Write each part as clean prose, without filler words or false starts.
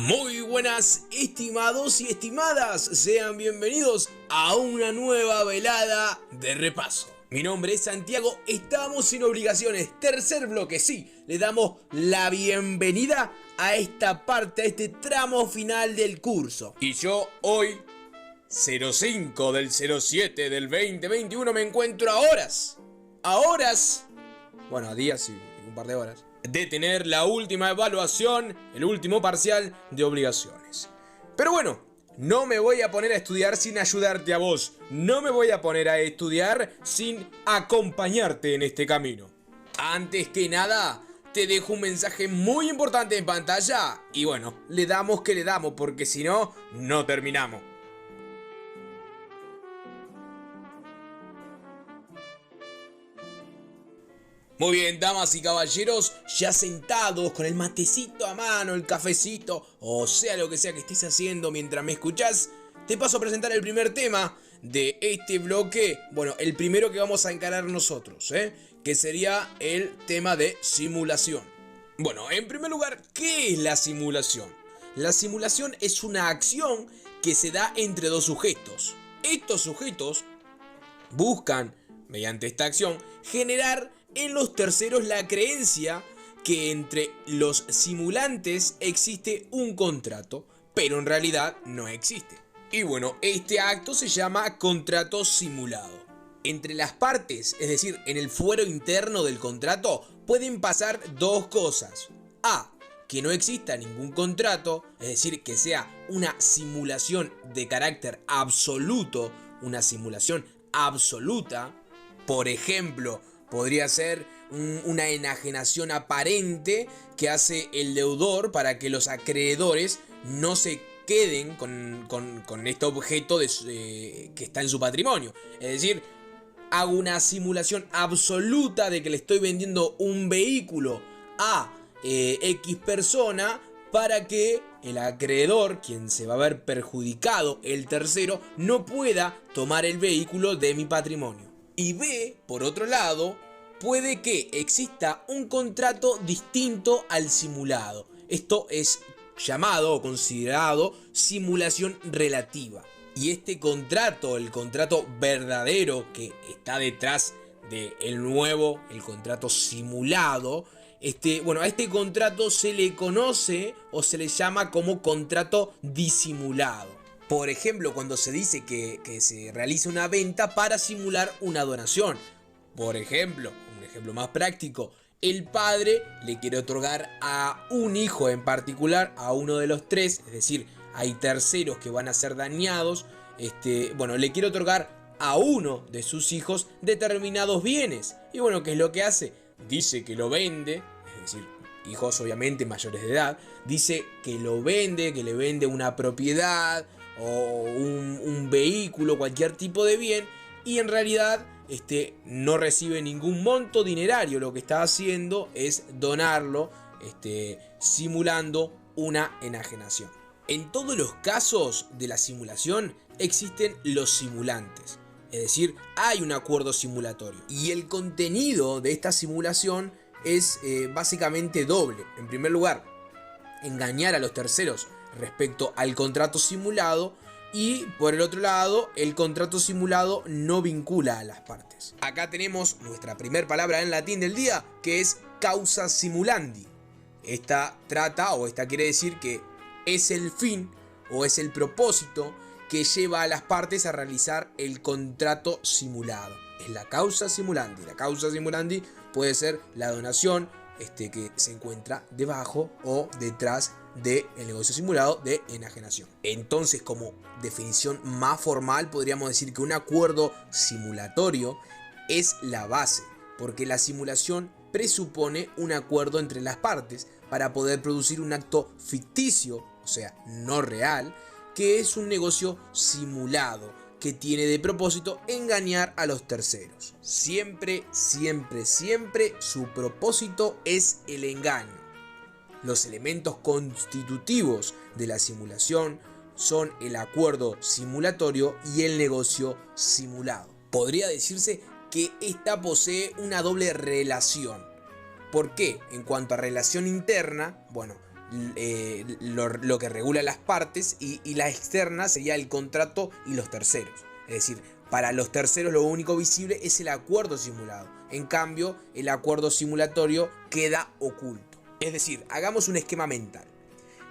Muy buenas, estimados y estimadas, sean bienvenidos a una nueva velada de repaso. Mi nombre es Santiago, estamos sin obligaciones, tercer bloque, sí, le damos la bienvenida a esta parte, a este tramo final del curso. Y yo hoy, 05 del 07 del 2021, me encuentro a días y un par de horas, de tener la última evaluación, el último parcial de obligaciones. Pero bueno, no me voy a poner a estudiar sin ayudarte a vos. No me voy a poner a estudiar sin acompañarte en este camino. Antes que nada, te dejo un mensaje muy importante en pantalla. Y bueno, le damos que le damos, porque si no, no terminamos. Muy bien, damas y caballeros, ya sentados con el matecito a mano, el cafecito, o sea lo que sea que estés haciendo mientras me escuchás, te paso a presentar el primer tema de este bloque, bueno, el primero que vamos a encarar nosotros, que sería el tema de simulación. Bueno, en primer lugar, ¿qué es la simulación? La simulación es una acción que se da entre dos sujetos. Estos sujetos buscan, mediante esta acción, generar en los terceros la creencia que entre los simulantes existe un contrato, pero en realidad no existe. Y bueno, este acto se llama contrato simulado. Entre las partes, es decir, en el fuero interno del contrato, pueden pasar dos cosas. A, que no exista ningún contrato, es decir, que sea una simulación de carácter absoluto, una simulación absoluta. Por ejemplo, podría ser una enajenación aparente que hace el deudor para que los acreedores no se queden con este objeto que está en su patrimonio. Es decir, hago una simulación absoluta de que le estoy vendiendo un vehículo a X persona para que el acreedor, quien se va a ver perjudicado, el tercero, no pueda tomar el vehículo de mi patrimonio. Y B, por otro lado, puede que exista un contrato distinto al simulado. Esto es llamado o considerado simulación relativa. Y este contrato, el contrato verdadero que está detrás del el contrato simulado, a este contrato se le conoce o se le llama como contrato disimulado. Por ejemplo, cuando se dice que se realiza una venta para simular una donación. Por ejemplo, un ejemplo más práctico, el padre le quiere otorgar a un hijo en particular, a uno de los tres, es decir, hay terceros que van a ser dañados, le quiere otorgar a uno de sus hijos determinados bienes. Y bueno, ¿qué es lo que hace? Dice que lo vende, es decir, hijos obviamente mayores de edad, dice que lo vende, que le vende una propiedad o un vehículo, cualquier tipo de bien, y en realidad no recibe ningún monto dinerario. Lo que está haciendo es donarlo, simulando una enajenación. En todos los casos de la simulación existen los simulantes, es decir, hay un acuerdo simulatorio. Y el contenido de esta simulación es básicamente doble. En primer lugar, engañar a los terceros respecto al contrato simulado, y por el otro lado, el contrato simulado no vincula a las partes. Acá tenemos nuestra primer palabra en latín del día, que es causa simulandi. Esta quiere decir que es el fin o es el propósito que lleva a las partes a realizar el contrato simulado. Es la causa simulandi. La causa simulandi puede ser la donación que se encuentra debajo o detrás del negocio simulado de enajenación. Entonces, como definición más formal, podríamos decir que un acuerdo simulatorio es la base, porque la simulación presupone un acuerdo entre las partes para poder producir un acto ficticio, o sea, no real, que es un negocio simulado, que tiene de propósito engañar a los terceros. Siempre, siempre, siempre su propósito es el engaño. Los elementos constitutivos de la simulación son el acuerdo simulatorio y el negocio simulado. Podría decirse que esta posee una doble relación. ¿Por qué? En cuanto a relación interna, lo que regula las partes, y la externa sería el contrato y los terceros. Es decir, para los terceros lo único visible es el acuerdo simulado. En cambio, el acuerdo simulatorio queda oculto. Es decir, hagamos un esquema mental.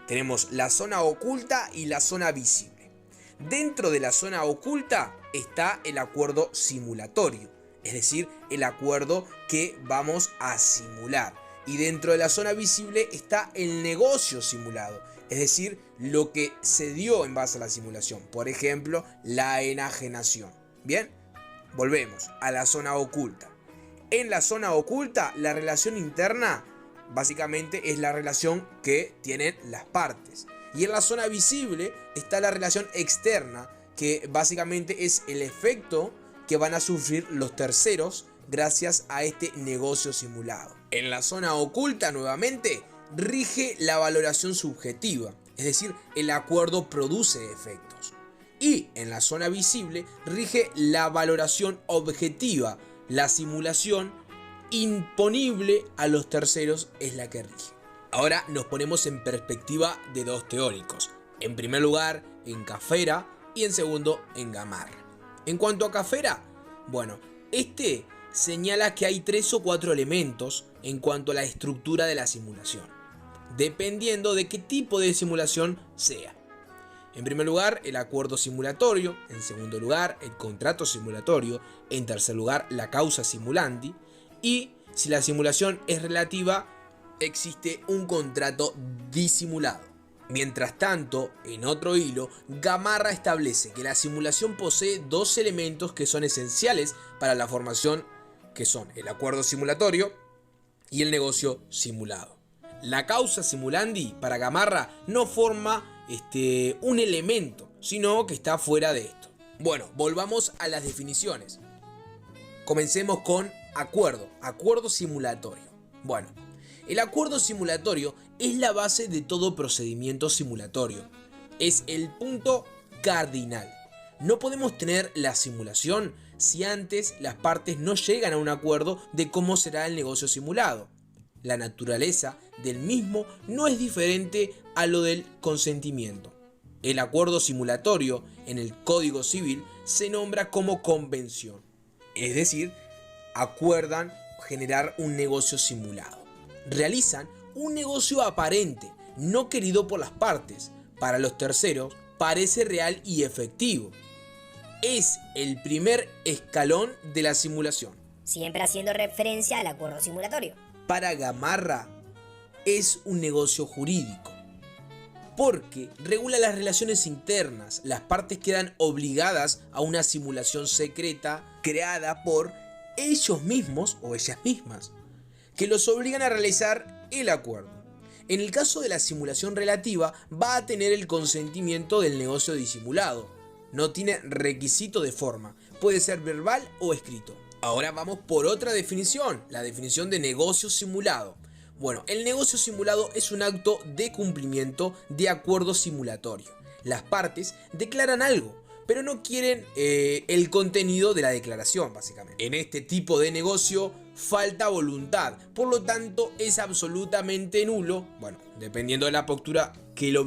Tenemos la zona oculta y la zona visible. Dentro de la zona oculta está el acuerdo simulatorio, es decir, el acuerdo que vamos a simular. Y dentro de la zona visible está el negocio simulado, es decir, lo que se dio en base a la simulación. Por ejemplo, la enajenación. Bien, volvemos a la zona oculta. En la zona oculta, la relación interna básicamente es la relación que tienen las partes. Y en la zona visible está la relación externa, que básicamente es el efecto que van a sufrir los terceros gracias a este negocio simulado. En la zona oculta, nuevamente, rige la valoración subjetiva, es decir, el acuerdo produce efectos. Y en la zona visible rige la valoración objetiva, la simulación imponible a los terceros es la que rige. Ahora nos ponemos en perspectiva de dos teóricos. En primer lugar, en Cafera, y en segundo, en Gamarra. En cuanto a Cafera, bueno, este señala que hay 3 o 4 elementos en cuanto a la estructura de la simulación, dependiendo de qué tipo de simulación sea. En primer lugar, el acuerdo simulatorio. En segundo lugar, el contrato simulatorio. En tercer lugar, la causa simulandi. Y si la simulación es relativa, existe un contrato disimulado. Mientras tanto, en otro hilo, Gamarra establece que la simulación posee 2 elementos que son esenciales para la formación, que son el acuerdo simulatorio y el negocio simulado. La causa simulandi para Gamarra no forma un elemento, sino que está fuera de esto. Bueno, volvamos a las definiciones. Comencemos con acuerdo simulatorio. Bueno, el acuerdo simulatorio es la base de todo procedimiento simulatorio. Es el punto cardinal. No podemos tener la simulación si antes las partes no llegan a un acuerdo de cómo será el negocio simulado. La naturaleza del mismo no es diferente a lo del consentimiento. El acuerdo simulatorio en el Código Civil se nombra como convención. Es decir, acuerdan generar un negocio simulado. Realizan un negocio aparente, no querido por las partes. Para los terceros parece real y efectivo. Es el primer escalón de la simulación. Siempre haciendo referencia al acuerdo simulatorio. Para Gamarra es un negocio jurídico, porque regula las relaciones internas. Las partes quedan obligadas a una simulación secreta creada por ellos mismos o ellas mismas, que los obligan a realizar el acuerdo. En el caso de la simulación relativa, va a tener el consentimiento del negocio disimulado. No tiene requisito de forma, puede ser verbal o escrito. Ahora vamos por otra definición, la definición de negocio simulado. Bueno, el negocio simulado es un acto de cumplimiento de acuerdo simulatorio. Las partes declaran algo, pero no quieren el contenido de la declaración, básicamente. En este tipo de negocio falta voluntad, por lo tanto es absolutamente nulo. Bueno, dependiendo de la postura que lo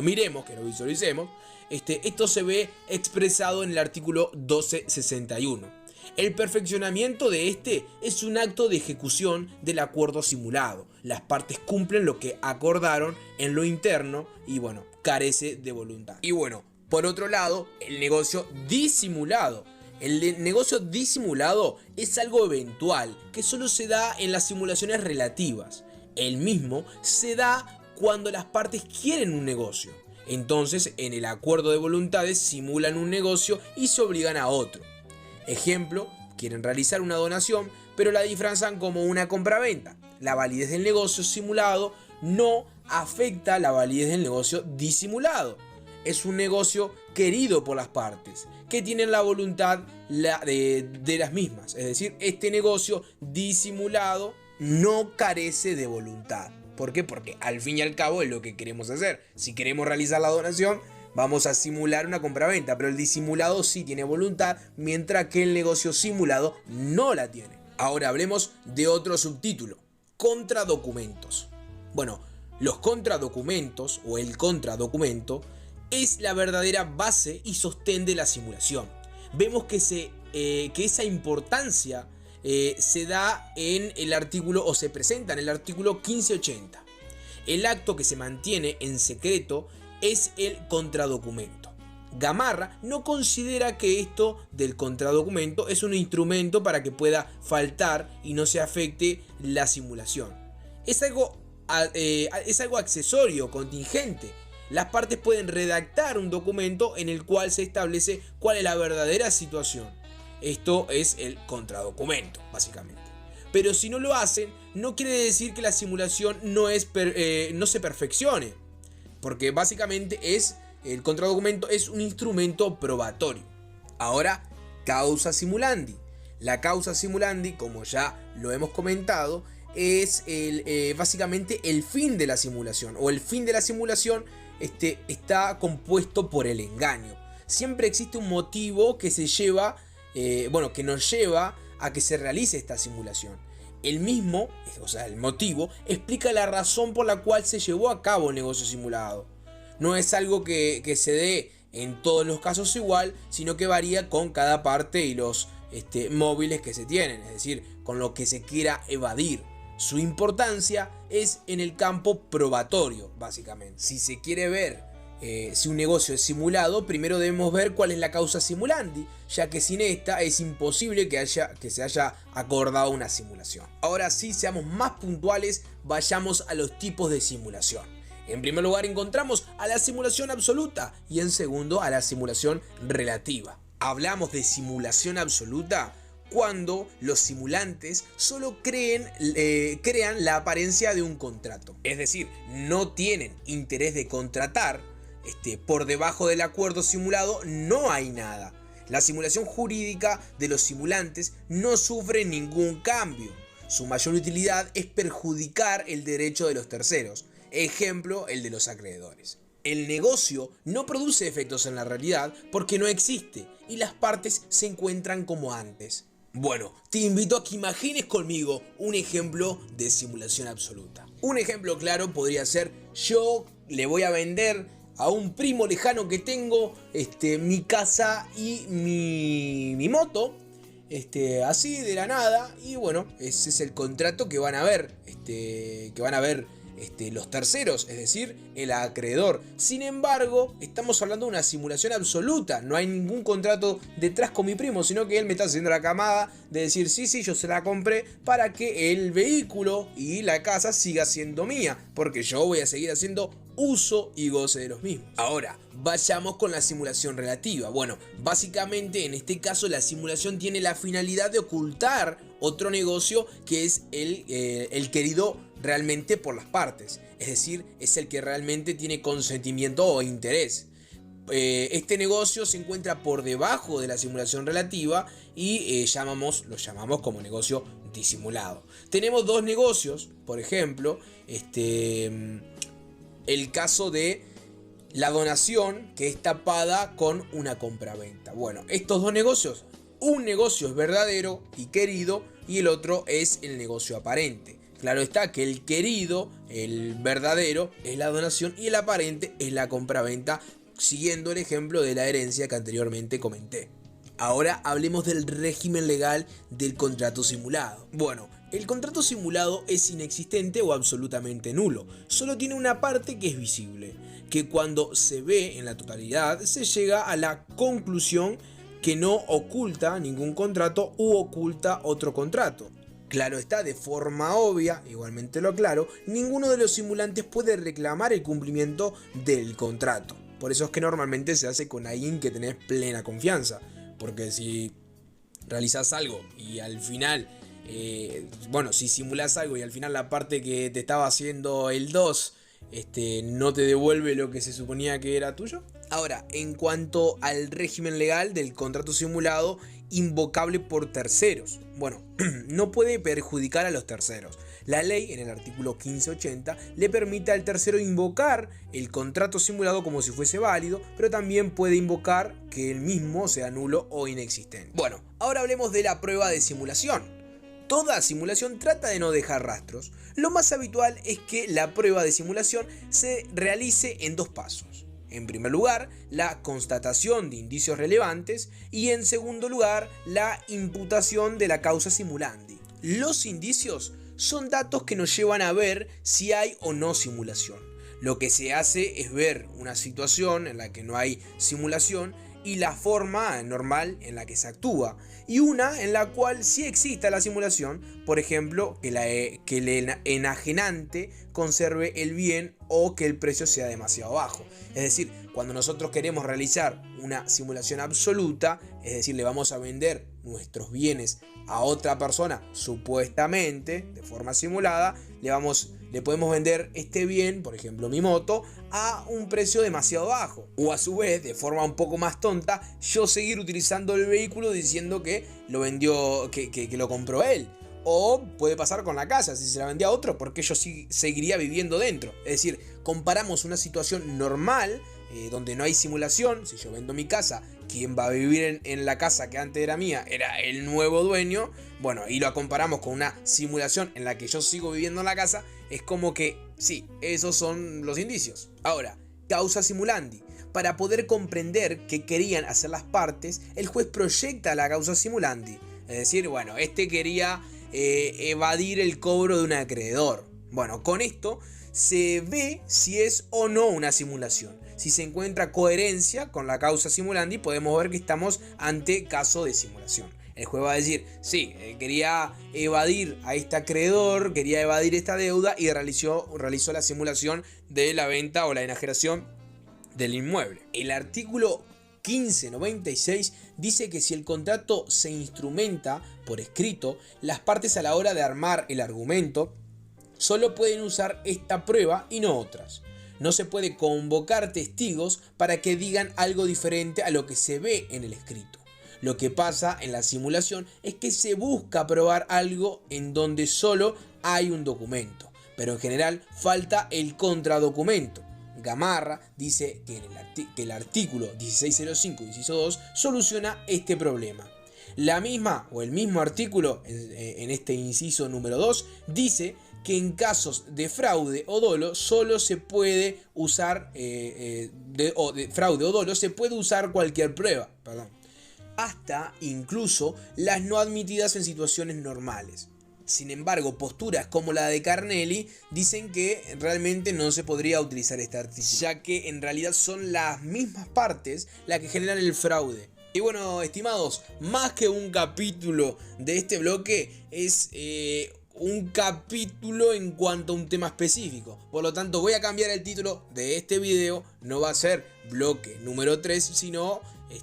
miremos, que lo visualicemos, esto se ve expresado en el artículo 1261. El perfeccionamiento de es un acto de ejecución del acuerdo simulado. Las partes cumplen lo que acordaron en lo interno y bueno, carece de voluntad. Y bueno, por otro lado, el negocio disimulado. El negocio disimulado es algo eventual que solo se da en las simulaciones relativas. El mismo se da cuando las partes quieren un negocio. Entonces, en el acuerdo de voluntades simulan un negocio y se obligan a otro. Ejemplo, quieren realizar una donación, pero la disfrazan como una compraventa. La validez del negocio simulado no afecta la validez del negocio disimulado. Es un negocio querido por las partes, que tienen la voluntad de las mismas. Es decir, este negocio disimulado no carece de voluntad. ¿Por qué? Porque al fin y al cabo es lo que queremos hacer. Si queremos realizar la donación, vamos a simular una compraventa, pero el disimulado sí tiene voluntad, mientras que el negocio simulado no la tiene. Ahora hablemos de otro subtítulo, contradocumentos. Bueno, Los contradocumentos o el contradocumento es la verdadera base y sostén de la simulación. Vemos que esa importancia se da en el artículo o se presenta en el artículo 1580. El acto que se mantiene en secreto es el contradocumento. Gamarra no considera que esto del contradocumento es un instrumento para que pueda faltar y no se afecte la simulación. Es algo accesorio, contingente. Las partes pueden redactar un documento en el cual se establece cuál es la verdadera situación. Esto es el contradocumento, básicamente. Pero si no lo hacen, no quiere decir que la simulación no se perfeccione. Porque básicamente el contradocumento es un instrumento probatorio. Ahora, causa simulandi. La causa simulandi, como ya lo hemos comentado, es básicamente el fin de la simulación. O el fin de la simulación está compuesto por el engaño. Siempre existe un motivo que que nos lleva a que se realice esta simulación. El mismo, o sea, el motivo, explica la razón por la cual se llevó a cabo el negocio simulado. No es algo que se dé en todos los casos igual, sino que varía con cada parte y los móviles que se tienen, es decir, con lo que se quiera evadir. Su importancia es en el campo probatorio, básicamente. Si se quiere ver si un negocio es simulado, primero debemos ver cuál es la causa simulandi, ya que sin esta es imposible que se haya acordado una simulación. Ahora sí, seamos más puntuales, vayamos a los tipos de simulación. En primer lugar encontramos a la simulación absoluta y en segundo a la simulación relativa. Hablamos de simulación absoluta cuando los simulantes solo crean la apariencia de un contrato. Es decir, no tienen interés de contratar. Por debajo del acuerdo simulado no hay nada. La simulación jurídica de los simulantes no sufre ningún cambio. Su mayor utilidad es perjudicar el derecho de los terceros. Ejemplo, el de los acreedores. El negocio no produce efectos en la realidad porque no existe y las partes se encuentran como antes. Bueno, te invito a que imagines conmigo un ejemplo de simulación absoluta. Un ejemplo claro podría ser: yo le voy a vender a un primo lejano que tengo mi casa y mi moto, así de la nada, y bueno, ese es el contrato que van a ver, los terceros, es decir, el acreedor. Sin embargo, estamos hablando de una simulación absoluta. No hay ningún contrato detrás con mi primo, sino que él me está haciendo la camada de decir: sí, yo se la compré para que el vehículo y la casa siga siendo mía, porque yo voy a seguir haciendo uso y goce de los mismos. Ahora, vayamos con la simulación relativa. Bueno, básicamente en este caso la simulación tiene la finalidad de ocultar otro negocio que es el querido realmente por las partes. Es decir, es el que realmente tiene consentimiento o interés. Este negocio se encuentra por debajo de la simulación relativa y lo llamamos como negocio disimulado. Tenemos dos negocios, por ejemplo, el caso de la donación que es tapada con una compraventa. Bueno, estos dos negocios, un negocio es verdadero y querido y el otro es el negocio aparente. Claro está que el querido, el verdadero, es la donación y el aparente es la compraventa, siguiendo el ejemplo de la herencia que anteriormente comenté. Ahora hablemos del régimen legal del contrato simulado. Bueno, el contrato simulado es inexistente o absolutamente nulo. Solo tiene una parte que es visible, que cuando se ve en la totalidad se llega a la conclusión que no oculta ningún contrato u oculta otro contrato. Claro está, de forma obvia, igualmente lo aclaro, ninguno de los simulantes puede reclamar el cumplimiento del contrato. Por eso es que normalmente se hace con alguien que tenés plena confianza. Porque si realizás algo y al final, si simulás algo y al final la parte que te estaba haciendo el 2 no te devuelve lo que se suponía que era tuyo. Ahora, en cuanto al régimen legal del contrato simulado invocable por terceros, bueno, no puede perjudicar a los terceros. La ley, en el artículo 1580, le permite al tercero invocar el contrato simulado como si fuese válido, pero también puede invocar que el mismo sea nulo o inexistente. Bueno, ahora hablemos de la prueba de simulación. Toda simulación trata de no dejar rastros. Lo más habitual es que la prueba de simulación se realice en dos pasos. En primer lugar, la constatación de indicios relevantes y en segundo lugar, la imputación de la causa simulandi. Los indicios son datos que nos llevan a ver si hay o no simulación. Lo que se hace es ver una situación en la que no hay simulación y la forma normal en la que se actúa, y una en la cual sí exista la simulación, por ejemplo, que el enajenante conserve el bien o que el precio sea demasiado bajo. Es decir, cuando nosotros queremos realizar una simulación absoluta, es decir, le vamos a vender nuestros bienes a otra persona, supuestamente, de forma simulada, le podemos vender este bien, por ejemplo mi moto, a un precio demasiado bajo. O a su vez, de forma un poco más tonta, yo seguir utilizando el vehículo diciendo que lo vendió, que lo compró él. O puede pasar con la casa, si se la vendía a otro, porque yo seguiría viviendo dentro. Es decir, comparamos una situación normal, donde no hay simulación. Si yo vendo mi casa, quien va a vivir en la casa que antes era mía era el nuevo dueño. Bueno, y lo comparamos con una simulación en la que yo sigo viviendo en la casa. Es como que, sí, esos son los indicios. Ahora, causa simulandi. Para poder comprender qué querían hacer las partes, el juez proyecta la causa simulandi. Es decir, bueno, quería evadir el cobro de un acreedor. Bueno, con esto se ve si es o no una simulación. Si se encuentra coherencia con la causa simulandi, podemos ver que estamos ante caso de simulación. El juez va a decir, sí, quería evadir a este acreedor, quería evadir esta deuda y realizó la simulación de la venta o la enajenación del inmueble. El artículo 1596 dice que si el contrato se instrumenta por escrito, las partes a la hora de armar el argumento solo pueden usar esta prueba y no otras. No se puede convocar testigos para que digan algo diferente a lo que se ve en el escrito. Lo que pasa en la simulación es que se busca probar algo en donde solo hay un documento, pero en general falta el contradocumento. Gamarra dice que el artículo 1605 y 1602 soluciona este problema. La misma o el mismo artículo en este inciso número 2 dice que en casos de fraude o dolo solo se puede usar fraude o dolo se puede usar cualquier prueba, hasta incluso las no admitidas en situaciones normales. Sin embargo, posturas como la de Carnelli dicen que realmente no se podría utilizar este artículo, ya que en realidad son las mismas partes las que generan el fraude. Y bueno, estimados, más que un capítulo de este bloque, es un capítulo en cuanto a un tema específico. Por lo tanto, voy a cambiar el título de este video. No va a ser bloque número 3, sino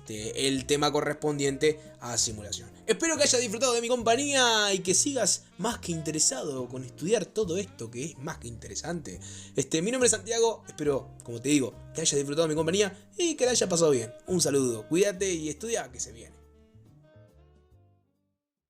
el tema correspondiente a simulación. Espero que hayas disfrutado de mi compañía y que sigas más que interesado con estudiar todo esto que es más que interesante. Mi nombre es Santiago, espero, como te digo, que hayas disfrutado de mi compañía y que la hayas pasado bien. Un saludo, cuídate y estudia que se viene.